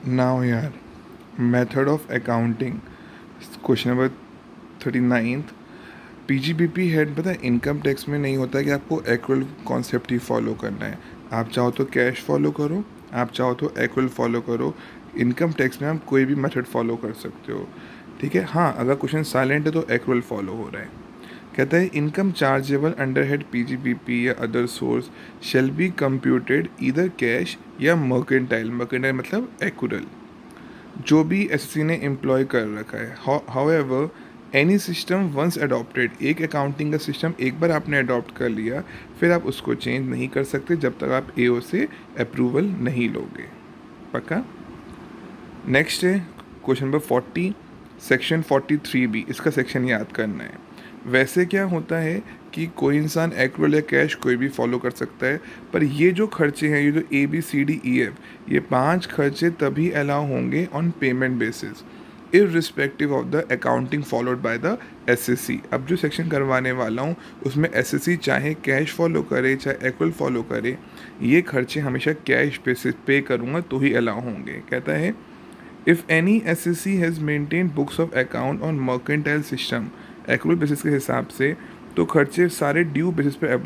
Now यार, method of accounting, question number 39th। PGBP head पता है इनकम टैक्स में नहीं होता कि आपको एक्रुअल कॉन्सेप्ट ही फॉलो करना है। आप चाहो तो कैश फॉलो करो, आप चाहो तो एक्रुअल फॉलो करो। इनकम टैक्स में आप कोई भी मेथड फॉलो कर सकते हो, ठीक है। हाँ, अगर क्वेश्चन साइलेंट है तो एक्रुअल फॉलो हो रहा है। कहता है income chargeable under head PGBP या other source shall be computed either cash या मर्केंटाइल। मर्केंटाइल मतलब एक्रुअल, जो भी एसएससी ने एम्प्लॉय कर रखा है। However any system once adopted, एक अकाउंटिंग का सिस्टम एक बार आपने अडॉप्ट कर लिया, फिर आप उसको चेंज नहीं कर सकते जब तक आप एओ से अप्रूवल नहीं लोगे। पक्का। नेक्स्ट है क्वेश्चन नंबर 40, सेक्शन 43B। इसका सेक्शन याद करना है। वैसे क्या होता है कि कोई इंसान एक्रुअल या कैश कोई भी फॉलो कर सकता है, पर ये जो खर्चे हैं, ये जो ABCDEF, ये 5 खर्चे तभी अलाउ होंगे on payment basis irrespective of the accounting followed by the SSC. अब जो सेक्शन करवाने वाला हूँ उसमें एसएससी चाहे कैश फॉलो करे चाहे एक्रुअल फॉलो करे, ये खर्चे हमेशा कैश बेसिस पे करूँगा तो ही अलाउ होंगे। कहता है if any SSC has maintain books of account on mercantile system, accrual basis के हिसाब से, तो खर्चे सारे ड्यू बेसिस पे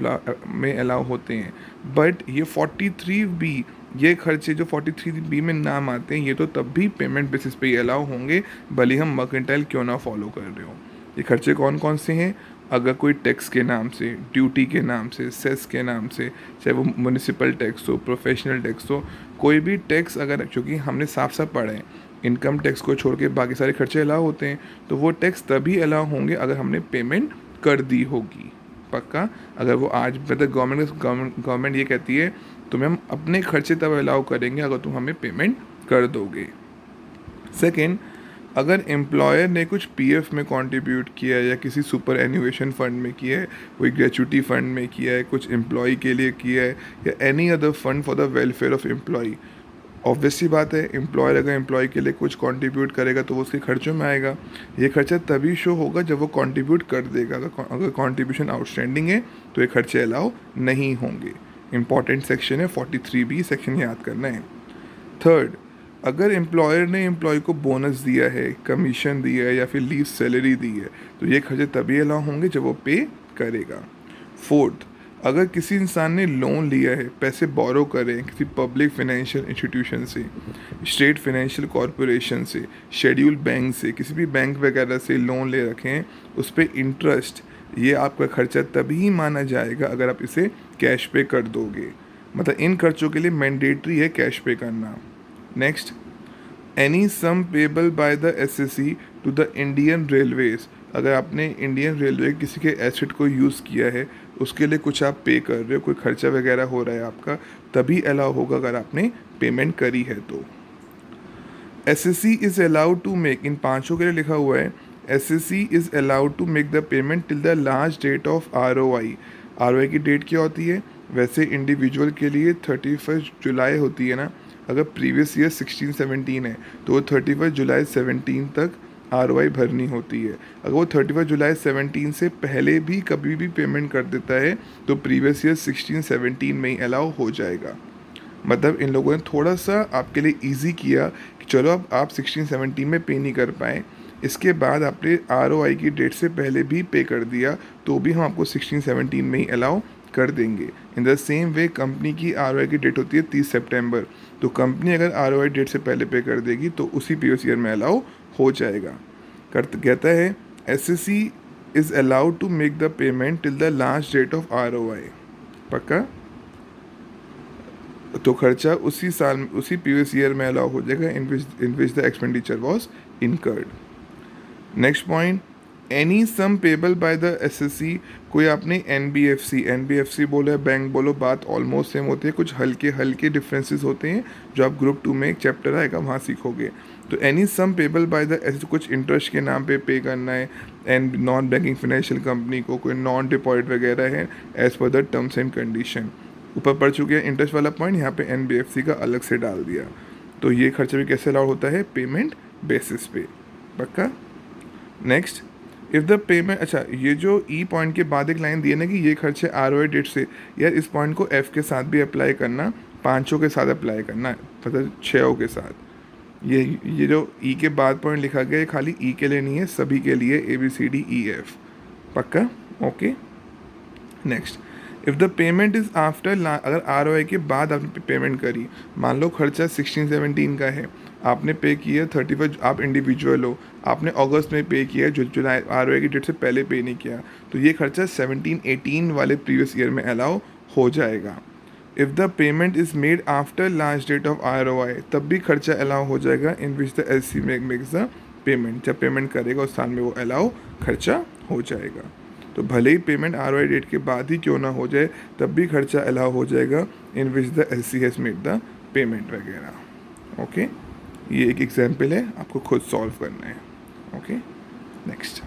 में अलाउ होते हैं। बट ये 43B, ये खर्चे जो 43B में नाम आते हैं, ये तो तब भी पेमेंट बेसिस पे ही अलाउ होंगे, भले हम मर्केंटाइल क्यों ना फॉलो कर रहे हो। ये खर्चे कौन कौन से हैं? अगर कोई टैक्स के नाम से, ड्यूटी के नाम से, सेस के नाम से, चाहे वो म्यूनिसिपल टैक्स हो, प्रोफेशनल टैक्स हो, कोई भी टैक्स अगर, चूँकि हमने साफ साफ पढ़ा है इनकम टैक्स को छोड़ के बाकी सारे खर्चे अलाउ होते हैं, तो वो टैक्स तभी अलाउ होंगे अगर हमने पेमेंट कर दी होगी। पक्का। अगर वो आज मतलब गवर्नमेंट ये कहती है तुम्हें हम अपने खर्चे तब अलाउ करेंगे अगर तुम हमें पेमेंट कर दोगे। सेकेंड, अगर एम्प्लॉयर ने कुछ पीएफ में कंट्रीब्यूट किया है या किसी सुपर एन्युएशन फंड में किया है, कोई ग्रेचुटी फंड में किया है, कुछ एम्प्लॉय के लिए किया है, या any other fund for the welfare of employ, obvious सी बात है एम्प्लॉयर अगर एम्प्लॉय के लिए कुछ कंट्रीब्यूट करेगा तो वो उसके खर्चों में आएगा। ये खर्चा तभी शो होगा जब वो कंट्रीब्यूट कर देगा। अगर कंट्रीब्यूशन आउटस्टैंडिंग है तो ये खर्चे अलाउ नहीं होंगे। इंपॉर्टेंट सेक्शन है 43B, सेक्शन याद करना है। थर्ड, अगर एम्प्लॉयर ने एम्प्लॉय को बोनस दिया है, कमीशन दिया है या फिर लीव सैलरी दी है, तो ये खर्चे तभी अलाउ होंगे जब वो पे करेगा। फोर्थ, अगर किसी इंसान ने लोन लिया है, पैसे बोरो करे हैं किसी पब्लिक फाइनेंशियल इंस्टीट्यूशन से, स्टेट फाइनेंशियल कॉरपोरेशन से, शेड्यूल बैंक से, किसी भी बैंक वगैरह से लोन ले रखे हैं, उस पर इंटरेस्ट, ये आपका खर्चा तभी माना जाएगा अगर आप इसे कैश पे कर दोगे। मतलब इन खर्चों के लिए मैंडेटरी है कैश पे करना। Next, any sum payable by the SSC to the Indian Railways, अगर आपने इंडियन रेलवे किसी के एसेट को यूज़ किया है, उसके लिए कुछ आप पे कर रहे हो, कोई खर्चा वगैरह हो रहा है आपका, तभी अलाउ होगा अगर आपने पेमेंट करी है तो। SSC is allowed to make, इन पांचों के लिए लिखा हुआ है, SSC is allowed to make the payment till the last date of ROI. ROI की डेट क्या होती है? वैसे इंडिविजुअल के लिए 31 जुलाई होती है ना, अगर प्रीवियस ईयर 16-17 है तो वो 31 जुलाई 17 तक आरओआई भरनी होती है। अगर वो 31 जुलाई 17 से पहले भी कभी भी पेमेंट कर देता है तो प्रीवियस ईयर 16-17 में ही अलाउ हो जाएगा। मतलब इन लोगों ने थोड़ा सा आपके लिए इजी किया कि चलो अब आप 16-17 में पे नहीं कर पाए, इसके बाद आपने आरओआई की डेट से पहले भी पे कर दिया तो भी हम आपको 16-17 में ही अलाउ कर देंगे। In the same way company की आरओआई की डेट होती है 30 सितंबर, तो कंपनी अगर आरओआई डेट से पहले पे कर देगी तो उसी पीओसी ईयर में अलाउ हो जाएगा। कहता है SSC is allowed to make the payment till the last date of ROI. पक्का। तो खर्चा उसी साल उसी प्रीवियस ईयर में अलाउ हो जाएगा in which the expenditure was incurred. Next point, any sum payable by the SSC, कोई आपने एनबीएफसी बोलो या बैंक बोलो, बात ऑलमोस्ट सेम होती है, कुछ हल्के हल्के डिफरेंसेस होते हैं जो आप ग्रुप 2 में एक चैप्टर आएगा वहाँ सीखोगे। तो any sum payable by the SSC, कुछ इंटरेस्ट के नाम पे करना है, and non banking financial company को कोई नॉन डिपॉजिट वगैरह है as per the terms and condition. ऊपर पढ़ चुके हैं इंटरेस्ट वाला पॉइंट, यहाँ पे एनबीएफसी का अलग से डाल दिया। तो ये खर्चा भी कैसे अलाउड होता है? पेमेंट बेसिस पे। पक्का। नेक्स्ट, इफ़ द पेमेंट, अच्छा ये जो ई पॉइंट के बाद एक लाइन दी है ना कि ये खर्चे आरओआई डेट से, यार इस पॉइंट को एफ के साथ भी अप्लाई करना, पाँचों के साथ अप्लाई करना, मतलब 6 के साथ। ये जो ई के बाद पॉइंट लिखा गया है खाली ई के लिए नहीं है, सभी के लिए ABCDEF। पक्का? Okay. Next, if the payment is after, अगर ROI के बाद आपने पेमेंट करी, मान लो खर्चा 16-17 का है, आपने पे किया 31, आप इंडिविजुअल हो, आपने अगस्त में पे किया, जुलाई ROI की डेट से पहले पे नहीं किया, तो ये खर्चा 17-18 वाले प्रीवियस ईयर में अलाउ हो जाएगा। If the payment is made after last date of ROI, तब भी खर्चा अलाउ हो जाएगा, in which the LC makes the payment, जब पेमेंट करेगा उस साल में वो अलाउ खर्चा हो जाएगा। तो भले ही पेमेंट ROI डेट के बाद ही क्यों ना हो जाए, तब भी खर्चा अलाउ हो जाएगा, in which the LC has made the payment वगैरह। ओके, ये एक एग्जाम्पल है, आपको खुद सॉल्व करना है। Okay, next.